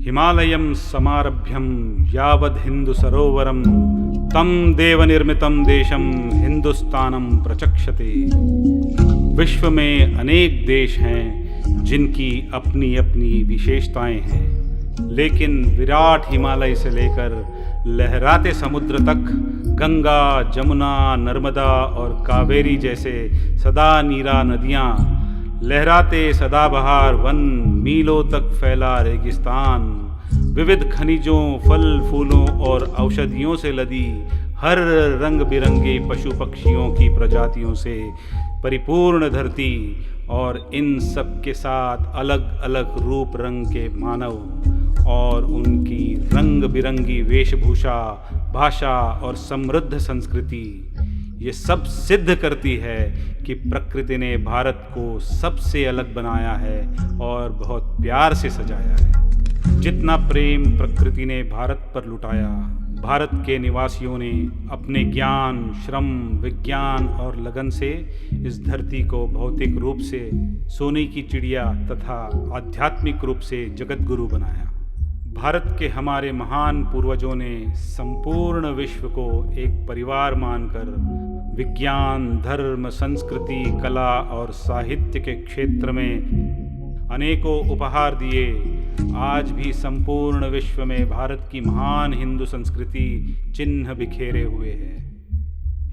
हिमालयं समारभ्यं यावद् हिंदु सरोवरं तं देवनिर्मितं देशं हिंदुस्तानं प्रचक्षते। विश्व में अनेक देश हैं जिनकी अपनी अपनी विशेषताएं हैं, लेकिन विराट हिमालय से लेकर लहराते समुद्र तक गंगा, जमुना, नर्मदा और कावेरी जैसे सदा नीरा नदियाँ, लहराते सदाबहार वन, मीलों तक फैला रेगिस्तान, विविध खनिजों, फल फूलों और औषधियों से लदी हर रंग बिरंगे पशु पक्षियों की प्रजातियों से परिपूर्ण धरती और इन सब के साथ अलग अलग रूप रंग के मानव और उनकी रंग बिरंगी वेशभूषा, भाषा और समृद्ध संस्कृति, ये सब सिद्ध करती है कि प्रकृति ने भारत को सबसे अलग बनाया है और बहुत प्यार से सजाया है। जितना प्रेम प्रकृति ने भारत पर लुटाया, भारत के निवासियों ने अपने ज्ञान, श्रम, विज्ञान और लगन से इस धरती को भौतिक रूप से सोने की चिड़िया तथा आध्यात्मिक रूप से जगत गुरु बनाया। भारत के हमारे महान पूर्वजों ने संपूर्ण विश्व को एक परिवार मानकर विज्ञान, धर्म, संस्कृति, कला और साहित्य के क्षेत्र में अनेकों उपहार दिए। आज भी संपूर्ण विश्व में भारत की महान हिंदू संस्कृति चिन्ह बिखेरे हुए है।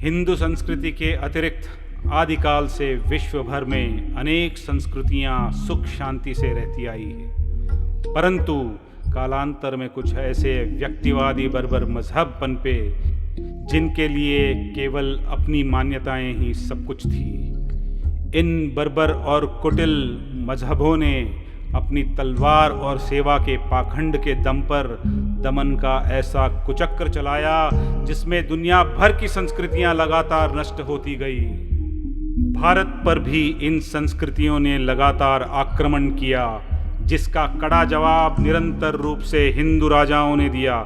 हिंदू संस्कृति के अतिरिक्त आदिकाल से विश्व भर में अनेक संस्कृतियां सुख शांति से रहती आई है, परंतु कालांतर में कुछ ऐसे व्यक्तिवादी बर्बर मजहब पनपे जिनके लिए केवल अपनी मान्यताएं ही सब कुछ थी। इन बर्बर और कुटिल मजहबों ने अपनी तलवार और सेवा के पाखंड के दम पर दमन का ऐसा कुचक्र चलाया जिसमें दुनिया भर की संस्कृतियां लगातार नष्ट होती गई। भारत पर भी इन संस्कृतियों ने लगातार आक्रमण किया, जिसका कड़ा जवाब निरंतर रूप से हिंदू राजाओं ने दिया,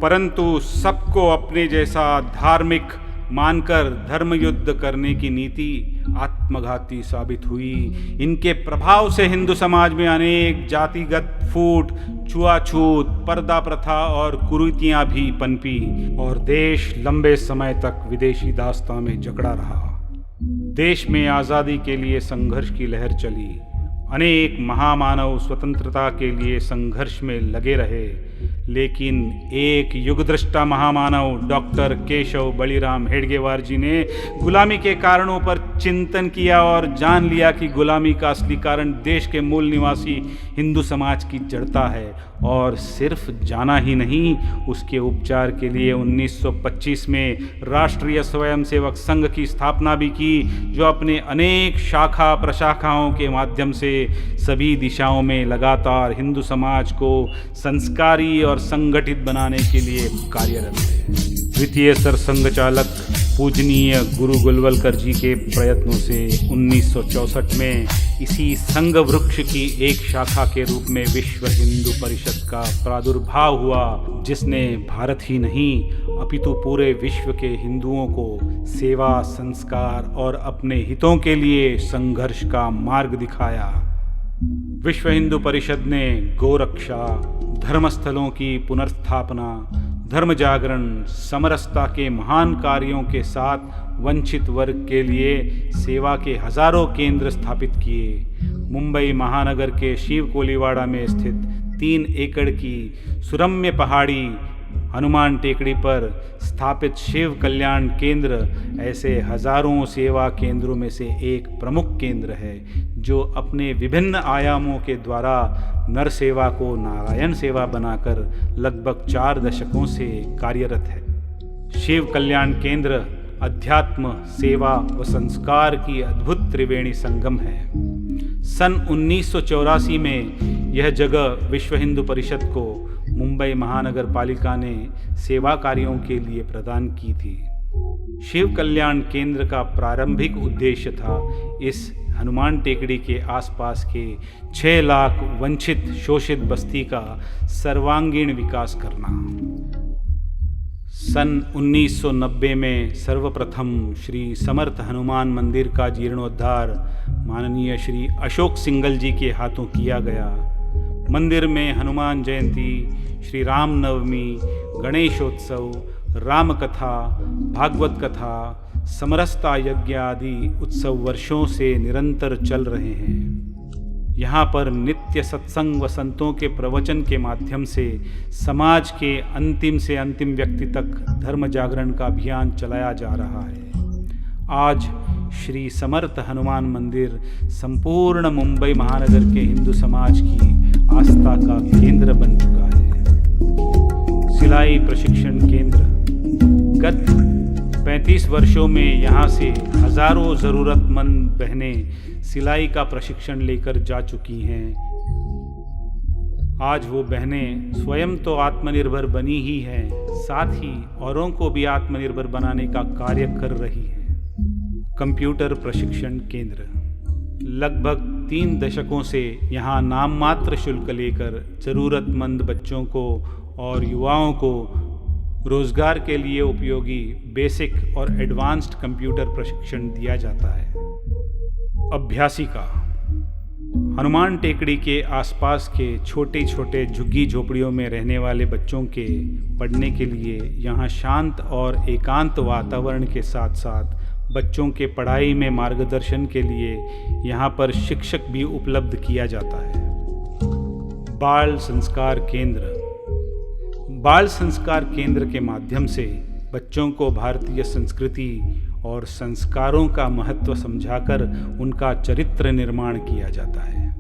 परंतु सबको अपने जैसा धार्मिक मानकर धर्म युद्ध करने की नीति आत्मघाती साबित हुई। इनके प्रभाव से हिंदू समाज में अनेक जातिगत फूट, छुआछूत, पर्दा प्रथा और कुरीतियां भी पनपी और देश लंबे समय तक विदेशी दास्तां में जकड़ा रहा। देश में आज़ादी के लिए संघर्ष की लहर चली। अनेक महामानव स्वतंत्रता के लिए संघर्ष में लगे रहे, लेकिन एक युगदृष्टा महामानव डॉक्टर केशव बलिराम हेडगेवार जी ने गुलामी के कारणों पर चिंतन किया और जान लिया कि गुलामी का असली कारण देश के मूल निवासी हिंदू समाज की जड़ता है। और सिर्फ जाना ही नहीं, उसके उपचार के लिए 1925 में राष्ट्रीय स्वयंसेवक संघ की स्थापना भी की, जो अपने अनेक शाखा प्रशाखाओं के माध्यम से सभी दिशाओं में लगातार हिंदू समाज को संस्कारी और संगठित बनाने के लिए कार्यरत है। द्वितीय सरसंघ चालक पूजनीय गुरु गुलवलकर जी के प्रयत्नों से 1964 में इसी संघ वृक्ष की एक शाखा के रूप में विश्व हिंदू परिषद का प्रादुर्भाव हुआ, जिसने भारत ही नहीं अपितु पूरे विश्व के हिंदुओं को सेवा, संस्कार और अपने हितों के लिए संघर्ष का मार्ग दिखाया। विश्व हिंदू परिषद ने गोरक्षा, धर्मस्थलों की पुनर्स्थापना, धर्म जागरण, समरसता के महान कार्यों के साथ वंचित वर्ग के लिए सेवा के हजारों केंद्र स्थापित किए। मुंबई महानगर के शिव कोलीवाड़ा में स्थित 3 एकड़ की सुरम्य पहाड़ी हनुमान टेकड़ी पर स्थापित शिव कल्याण केंद्र ऐसे हजारों सेवा केंद्रों में से एक प्रमुख केंद्र है, जो अपने विभिन्न आयामों के द्वारा नर सेवा को नारायण सेवा बनाकर लगभग 4 दशकों से कार्यरत है। शिव कल्याण केंद्र अध्यात्म, सेवा व संस्कार की अद्भुत त्रिवेणी संगम है। सन 1984 में यह जगह विश्व हिंदू परिषद को मुंबई महानगर पालिका ने सेवा कार्यों के लिए प्रदान की थी। शिव कल्याण केंद्र का प्रारंभिक उद्देश्य था इस हनुमान टेकड़ी के आसपास के 6 लाख वंचित शोषित बस्ती का सर्वांगीण विकास करना। सन 1990 में सर्वप्रथम श्री समर्थ हनुमान मंदिर का जीर्णोद्धार माननीय श्री अशोक सिंघल जी के हाथों किया गया। मंदिर में हनुमान जयंती, श्री राम नवमी, गणेशोत्सव, राम कथा, भागवत कथा, समरसता यज्ञ आदि उत्सव वर्षों से निरंतर चल रहे हैं। यहाँ पर नित्य सत्संग व संतों के प्रवचन के माध्यम से समाज के अंतिम से अंतिम व्यक्ति तक धर्म जागरण का अभियान चलाया जा रहा है। आज श्री समर्थ हनुमान मंदिर संपूर्ण मुंबई महानगर के हिंदू समाज की आस्था का केंद्र बन चुका है। सिलाई प्रशिक्षण केंद्र गत 35 वर्षों में यहाँ से हजारों ज़रूरतमंद बहनें सिलाई का प्रशिक्षण लेकर जा चुकी हैं। आज वो बहनें स्वयं तो आत्मनिर्भर बनी ही हैं, साथ ही औरों को भी आत्मनिर्भर बनाने का कार्य कर रही हैं। कंप्यूटर प्रशिक्षण केंद्र लगभग 3 दशकों से यहाँ नाम मात्र शुल्क लेकर ज़रूरतमंद बच्चों को और युवाओं को रोजगार के लिए उपयोगी बेसिक और एडवांस्ड कंप्यूटर प्रशिक्षण दिया जाता है। अभ्यासिका हनुमान टेकड़ी के आसपास के छोटे छोटे झुग्गी झोपड़ियों में रहने वाले बच्चों के पढ़ने के लिए यहाँ शांत और एकांत वातावरण के साथ साथ बच्चों के पढ़ाई में मार्गदर्शन के लिए यहाँ पर शिक्षक भी उपलब्ध किया जाता है। बाल संस्कार केंद्र बाल संस्कार केंद्र के माध्यम से बच्चों को भारतीय संस्कृति और संस्कारों का महत्व समझाकर उनका चरित्र निर्माण किया जाता है।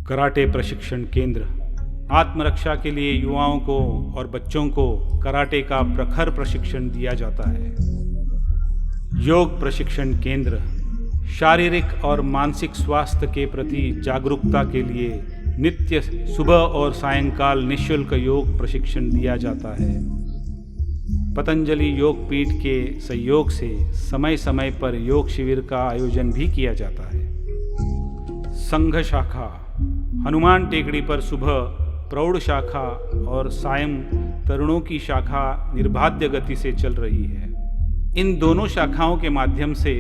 कराटे प्रशिक्षण केंद्र आत्मरक्षा के लिए युवाओं को और बच्चों को कराटे का प्रखर प्रशिक्षण दिया जाता है। योग प्रशिक्षण केंद्र शारीरिक और मानसिक स्वास्थ्य के प्रति जागरूकता के लिए नित्य सुबह और सायंकाल निःशुल्क योग प्रशिक्षण दिया जाता है। पतंजलि योग पीठ के सहयोग से समय समय पर योग शिविर का आयोजन भी किया जाता है। संघ शाखा हनुमान टेकड़ी पर सुबह प्रौढ़ शाखा और सायं तरुणों की शाखा निर्बाध गति से चल रही है। इन दोनों शाखाओं के माध्यम से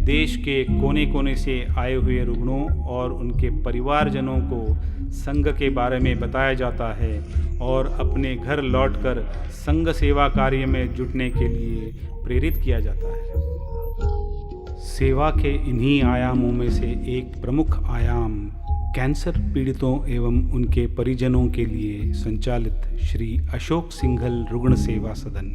देश के कोने कोने से आए हुए रुग्णों और उनके परिवारजनों को संघ के बारे में बताया जाता है और अपने घर लौटकर संघ सेवा कार्य में जुटने के लिए प्रेरित किया जाता है। सेवा के इन्हीं आयामों में से एक प्रमुख आयाम कैंसर पीड़ितों एवं उनके परिजनों के लिए संचालित श्री अशोक सिंघल रुग्ण सेवा सदन,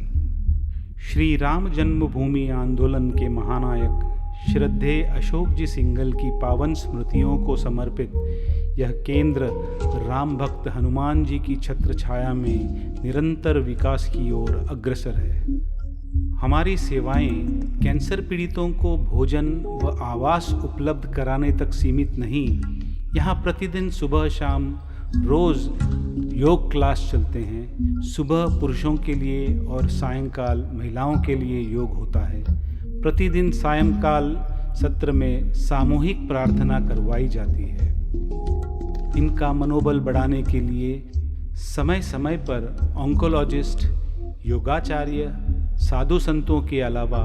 श्री राम जन्मभूमि आंदोलन के महानायक श्रद्धेय अशोक जी सिंघल की पावन स्मृतियों को समर्पित यह केंद्र राम भक्त हनुमान जी की छत्र छाया में निरंतर विकास की ओर अग्रसर है। हमारी सेवाएं कैंसर पीड़ितों को भोजन व आवास उपलब्ध कराने तक सीमित नहीं। यहाँ प्रतिदिन सुबह शाम रोज़ योग क्लास चलते हैं। सुबह पुरुषों के लिए और सायंकाल महिलाओं के लिए योग होता है। प्रतिदिन सायंकाल सत्र में सामूहिक प्रार्थना करवाई जाती है। इनका मनोबल बढ़ाने के लिए समय समय पर ऑन्कोलॉजिस्ट, योगाचार्य, साधु संतों के अलावा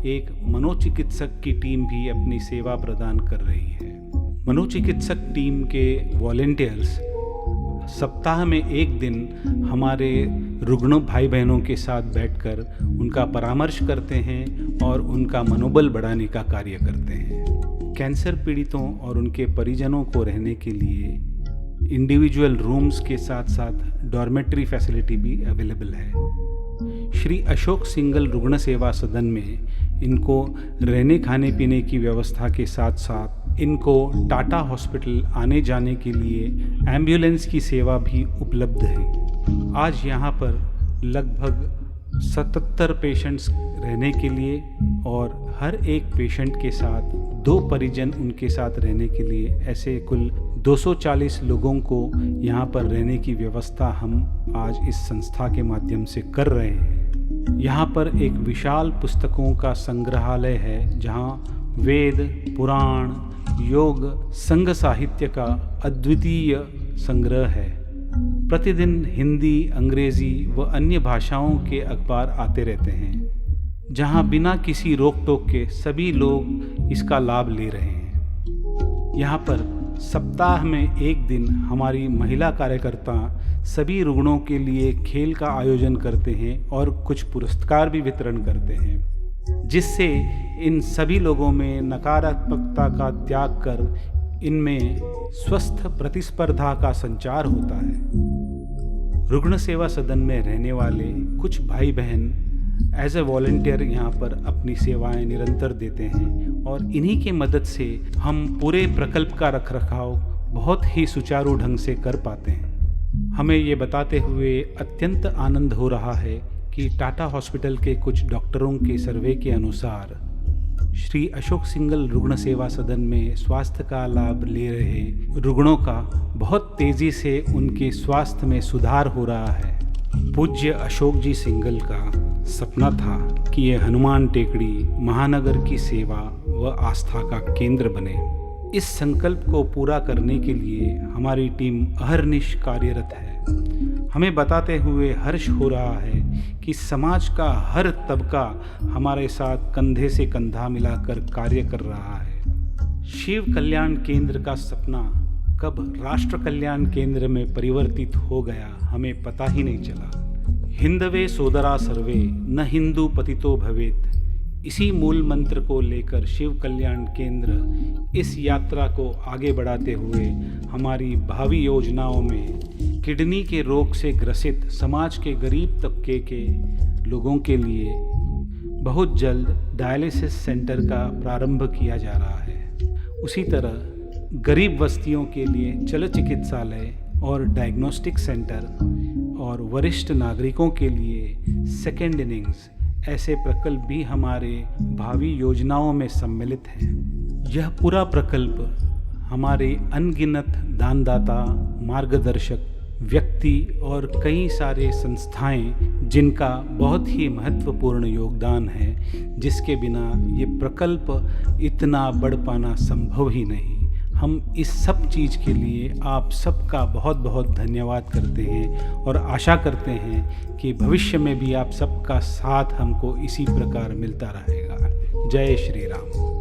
एक मनोचिकित्सक की टीम भी अपनी सेवा प्रदान कर रही है। मनोचिकित्सक टीम के वॉलेंटियर्स सप्ताह में एक दिन हमारे रुग्ण भाई बहनों के साथ बैठकर उनका परामर्श करते हैं और उनका मनोबल बढ़ाने का कार्य करते हैं। कैंसर पीड़ितों और उनके परिजनों को रहने के लिए इंडिविजुअल रूम्स के साथ साथ डॉर्मेट्री फैसिलिटी भी अवेलेबल है। श्री अशोक सिंघल रुग्ण सेवा सदन में इनको रहने खाने पीने की व्यवस्था के साथ साथ इनको टाटा हॉस्पिटल आने जाने के लिए एम्बुलेंस की सेवा भी उपलब्ध है। आज यहाँ पर लगभग 77 पेशेंट्स रहने के लिए और हर एक पेशेंट के साथ 2 परिजन उनके साथ रहने के लिए ऐसे कुल 240 लोगों को यहाँ पर रहने की व्यवस्था हम आज इस संस्था के माध्यम से कर रहे हैं। यहाँ पर एक विशाल पुस्तकों का संग्रहालय है जहाँ वेद, पुराण, योग, संघ साहित्य का अद्वितीय संग्रह है। प्रतिदिन हिंदी, अंग्रेजी व अन्य भाषाओं के अखबार आते रहते हैं जहां बिना किसी रोक टोक के सभी लोग इसका लाभ ले रहे हैं। यहाँ पर सप्ताह में एक दिन हमारी महिला कार्यकर्ता सभी रुग्णों के लिए खेल का आयोजन करते हैं और कुछ पुरस्कार भी वितरण करते हैं, जिससे इन सभी लोगों में नकारात्मकता का त्याग कर इनमें स्वस्थ प्रतिस्पर्धा का संचार होता है। रुग्ण सेवा सदन में रहने वाले कुछ भाई बहन एज ए वॉलंटियर यहाँ पर अपनी सेवाएं निरंतर देते हैं और इन्हीं की मदद से हम पूरे प्रकल्प का रखरखाव बहुत ही सुचारू ढंग से कर पाते हैं। हमें ये बताते हुए अत्यंत आनंद हो रहा है कि टाटा हॉस्पिटल के कुछ डॉक्टरों के सर्वे के अनुसार श्री अशोक सिंघल रुग्ण सेवा सदन में स्वास्थ्य का लाभ ले रहे रुग्णों का बहुत तेज़ी से उनके स्वास्थ्य में सुधार हो रहा है। पूज्य अशोक जी सिंघल का सपना था कि ये हनुमान टेकड़ी महानगर की सेवा व आस्था का केंद्र बने। इस संकल्प को पूरा करने के लिए हमारी टीम अहर्निश कार्यरत है। हमें बताते हुए हर्ष हो रहा है कि समाज का हर तबका हमारे साथ कंधे से कंधा मिलाकर कार्य कर रहा है। शिव कल्याण केंद्र का सपना कब राष्ट्र कल्याण केंद्र में परिवर्तित हो गया हमें पता ही नहीं चला। हिंदवे सोदरा सर्वे न हिंदू पतितो भवेत, इसी मूल मंत्र को लेकर शिव कल्याण केंद्र इस यात्रा को आगे बढ़ाते हुए हमारी भावी योजनाओं में किडनी के रोग से ग्रसित समाज के गरीब तबके के लोगों के लिए बहुत जल्द डायलिसिस सेंटर का प्रारंभ किया जा रहा है। उसी तरह गरीब बस्तियों के लिए चल चिकित्सालय और डायग्नोस्टिक सेंटर और वरिष्ठ नागरिकों के लिए सेकेंड इनिंग्स ऐसे प्रकल्प भी हमारे भावी योजनाओं में सम्मिलित हैं। यह पूरा प्रकल्प हमारे अनगिनत दानदाता, मार्गदर्शक, व्यक्ति और कई सारे संस्थाएं जिनका बहुत ही महत्वपूर्ण योगदान है, जिसके बिना ये प्रकल्प इतना बढ़ पाना संभव ही नहीं। हम इस सब चीज़ के लिए आप सबका बहुत बहुत धन्यवाद करते हैं और आशा करते हैं कि भविष्य में भी आप सबका साथ हमको इसी प्रकार मिलता रहेगा। जय श्री राम।